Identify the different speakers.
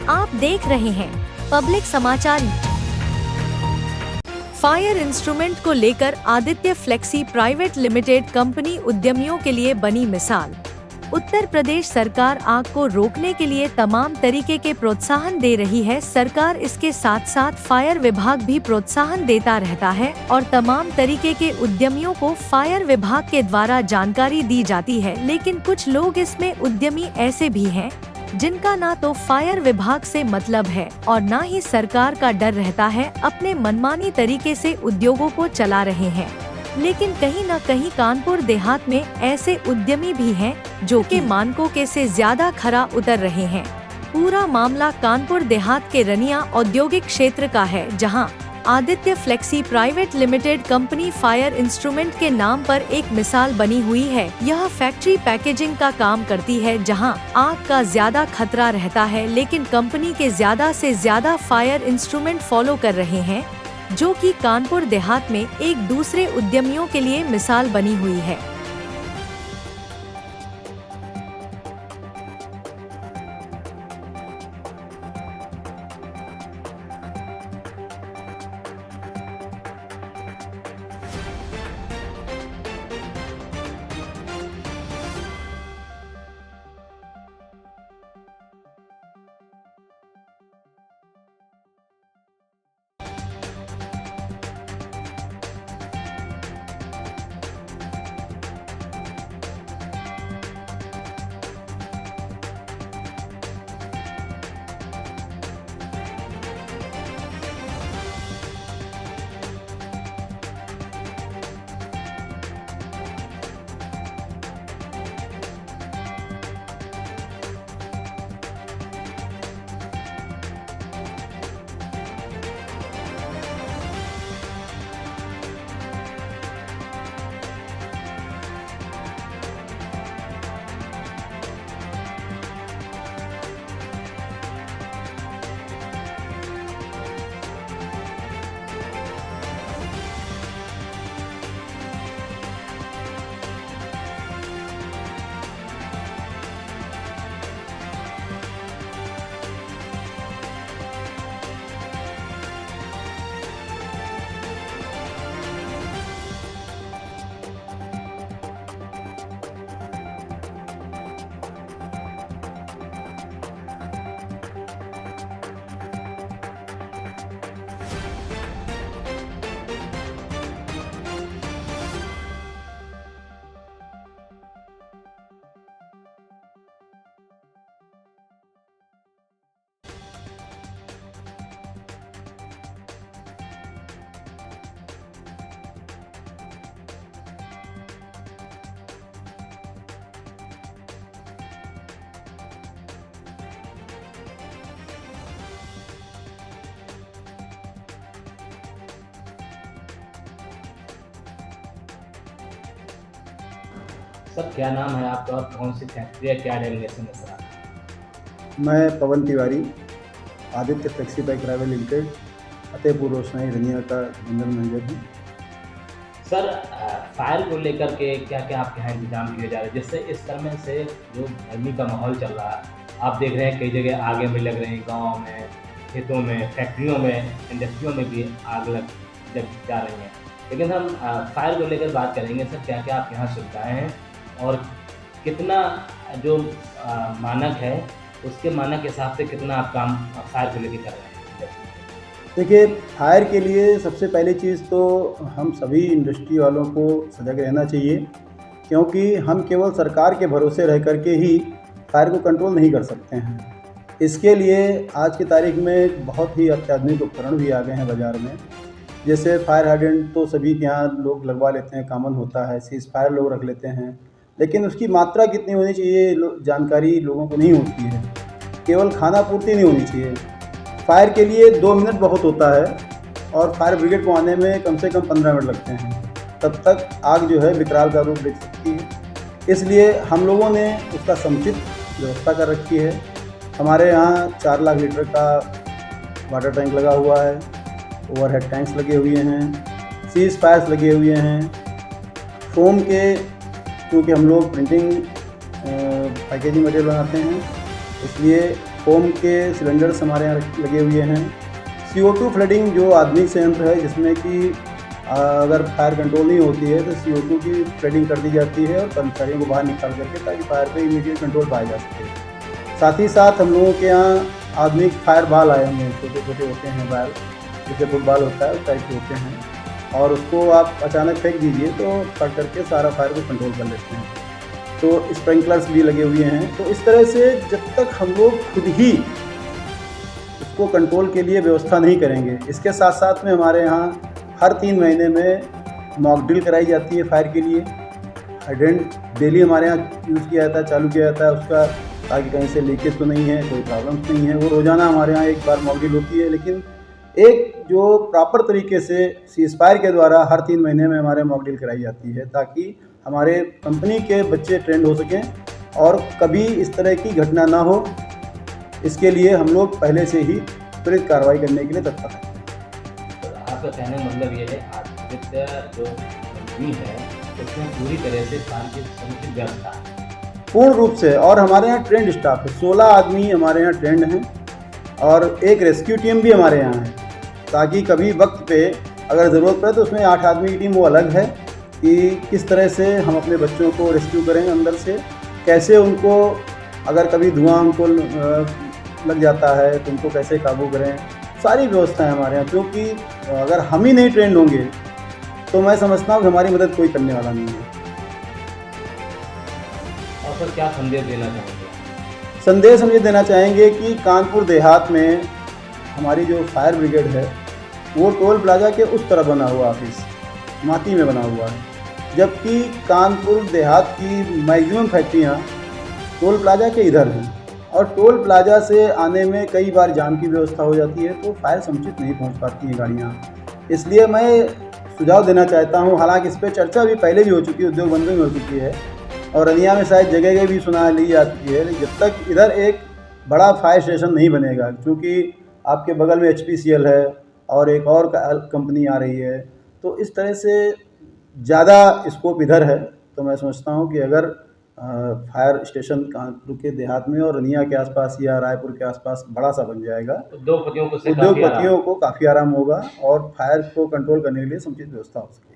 Speaker 1: आप देख रहे हैं पब्लिक समाचार। फायर इंस्ट्रूमेंट को लेकर Aditya Flexi Private limited company उद्यमियों के लिए बनी मिसाल। उत्तर प्रदेश सरकार आग को रोकने के लिए तमाम तरीके के प्रोत्साहन दे रही है। सरकार इसके साथ साथ फायर विभाग भी प्रोत्साहन देता रहता है और तमाम तरीके के उद्यमियों को फायर विभाग के द्वारा जानकारी दी जाती है। लेकिन कुछ लोग इसमें उद्यमी ऐसे भी हैं जिनका ना तो फायर विभाग से मतलब है और ना ही सरकार का डर रहता है, अपने मनमानी तरीके से उद्योगों को चला रहे हैं। लेकिन कहीं न कहीं कानपुर देहात में ऐसे उद्यमी भी हैं जो कि मानकों के से ज्यादा खरा उतर रहे हैं। पूरा मामला कानपुर देहात के रनिया औद्योगिक क्षेत्र का है, जहां Aditya Flexi Private limited company fire instrument के नाम पर एक मिसाल बनी हुई है। यह फैक्ट्री पैकेजिंग का काम करती है, जहां आग का ज्यादा खतरा रहता है, लेकिन कंपनी के ज्यादा से ज्यादा फायर इंस्ट्रूमेंट फॉलो कर रहे हैं, जो कि कानपुर देहात में एक दूसरे उद्यमियों के लिए मिसाल बनी हुई है।
Speaker 2: सर क्या नाम है आपका और कौन सी फैक्ट्री है, क्या डेलिगेशन है सर आपका?
Speaker 3: मैं Pawan Tiwari, Aditya Flexi Private Limited, Fatehpur Roshnai Rania का जनरल मैनेजर हूँ।
Speaker 2: सर फायर को लेकर के क्या क्या आपके यहाँ इंतजाम किए जा रहे हैं, जिससे इस समय से जो गर्मी का माहौल चल रहा है, आप देख रहे हैं कई जगह आगे में लग रही हैं, गाँव में, खेतों में, फैक्ट्रियों में, इंडस्ट्रियों में भी आग लग जा रही हैं। लेकिन हम फायर को लेकर बात करेंगे। सर क्या क्या आपके यहाँ सुविधाएँ हैं और कितना जो मानक है उसके मानक के हिसाब से कितना आप काम फायर को लेकर कर रहे हैं?
Speaker 3: देखिए, फायर के लिए सबसे पहली चीज़ तो हम सभी इंडस्ट्री वालों को सजग रहना चाहिए, क्योंकि हम केवल सरकार के भरोसे रह करके ही फायर को कंट्रोल नहीं कर सकते हैं। इसके लिए आज की तारीख में बहुत ही अत्याधुनिक उपकरण भी आ गए हैं बाज़ार में। जैसे फायर हाइडेंट तो सभी के यहाँ लोग लगवा लेते हैं, कॉमन होता है। सीज फायर लोग रख लेते हैं, लेकिन उसकी मात्रा कितनी होनी चाहिए जानकारी लोगों को नहीं होती है। केवल खाना पूर्ति नहीं होनी चाहिए। फायर के लिए 2 मिनट बहुत होता है और फायर ब्रिगेड को आने में कम से कम 15 मिनट लगते हैं। तब तक आग जो है विकराल का रूप लेख सकती है। इसलिए हम लोगों ने उसका समुचित व्यवस्था कर रखी है। हमारे यहाँ 4 लाख लीटर का वाटर टैंक लगा हुआ है, ओवरहेड टैंक्स लगे हुए हैं, सीज फायर्स लगे हुए हैं। फोम के, क्योंकि हम लोग प्रिंटिंग पैकेजिंग मटेरियल बनाते हैं, इसलिए फोम के सिलेंडर्स हमारे यहाँ लगे हुए हैं। CO2 फ्लडिंग जो आधुनिक संयंत्र है, जिसमें कि अगर फायर कंट्रोल नहीं होती है तो CO2 की फ्लडिंग कर दी जाती है और कर्मचारियों को बाहर निकाल करके, ताकि फायर पे इमीडिएट कंट्रोल पाया जा सके। साथ ही साथ हम लोगों के यहाँ आधुनिक फायर बाल आए हुए हैं, छोटे छोटे होते हैं बाल, जैसे फुटबॉल होता है उस टाइप के होते हैं, और उसको आप अचानक फेंक दीजिए तो फट करके सारा फायर को कंट्रोल कर लेते हैं। तो स्प्रिंकलर्स भी लगे हुए हैं। तो इस तरह से जब तक हम लोग खुद ही उसको कंट्रोल के लिए व्यवस्था नहीं करेंगे, इसके साथ साथ में हमारे यहाँ हर 3 महीने में मॉक ड्रिल कराई जाती है फायर के लिए। हाइड्रेंट डेली हमारे यहाँ यूज़ किया जाता है, चालू किया जाता है उसका, ताकि कहीं से लीकेज तो नहीं है, कोई प्रॉब्लम्स नहीं है। वो रोज़ाना हमारे यहाँ एक बार मॉक ड्रिल होती है, लेकिन एक जो प्रॉपर तरीके से सीज़फायर के द्वारा हर 3 महीने में हमारे मॉक ड्रिल कराई जाती है, ताकि हमारे कंपनी के बच्चे ट्रेंड हो सकें और कभी इस तरह की घटना ना हो। इसके लिए हम लोग पहले से ही त्वरित कार्रवाई करने के लिए तत्पर हैं।
Speaker 2: आपका कहने का मतलब ये है आदित्य जो कंपनी है उसमें पूरी तरह से फायर की समुचित व्यवस्था है
Speaker 3: पूर्ण रूप से, और हमारे यहाँ ट्रेंड स्टाफ है, 16 आदमी हमारे यहाँ ट्रेंड हैं और एक रेस्क्यू टीम भी हमारे यहाँ है, ताकि कभी वक्त पे अगर ज़रूरत पड़े तो उसमें 8 आदमी की टीम वो अलग है कि किस तरह से हम अपने बच्चों को रेस्क्यू करें अंदर से, कैसे उनको अगर कभी धुआं उनको लग जाता है तो उनको कैसे काबू करें। सारी व्यवस्थाएं हमारे यहाँ, क्योंकि अगर हम ही नहीं ट्रेंड होंगे तो मैं समझता हूँ कि हमारी मदद कोई करने वाला नहीं है।
Speaker 2: और सर क्या संदेश देना चाहेंगे?
Speaker 3: संदेश हम ये देना चाहेंगे कि कानपुर देहात में हमारी जो फायर ब्रिगेड है वो टोल प्लाजा के उस तरफ बना हुआ ऑफिस माती में बना हुआ है, जबकि कानपुर देहात की मैक्सिमम फैक्ट्रियाँ टोल प्लाजा के इधर हैं, और टोल प्लाजा से आने में कई बार जाम की व्यवस्था हो जाती है, तो फायर समुचित नहीं पहुंच पाती हैं गाड़ियाँ। इसलिए मैं सुझाव देना चाहता हूं, हालांकि इस पर चर्चा भी पहले भी हो चुकी है, उद्योग बंधु में हो चुकी है और रनिया में शायद जगह भी सुना ली जा चुकी है, जब तक इधर एक बड़ा फायर स्टेशन नहीं बनेगा, क्योंकि आपके बगल में HPCL है और एक और कंपनी आ रही है, तो इस तरह से ज़्यादा स्कोप इधर है। तो मैं समझता हूँ कि अगर फायर स्टेशन कानपुर के देहात में और रनिया के आसपास या रायपुर के आसपास बड़ा सा बन जाएगा,
Speaker 2: उद्योगपतियों
Speaker 3: को काफ़ी आराम होगा और फायर को कंट्रोल करने के लिए समुचित व्यवस्था हो सकेगी।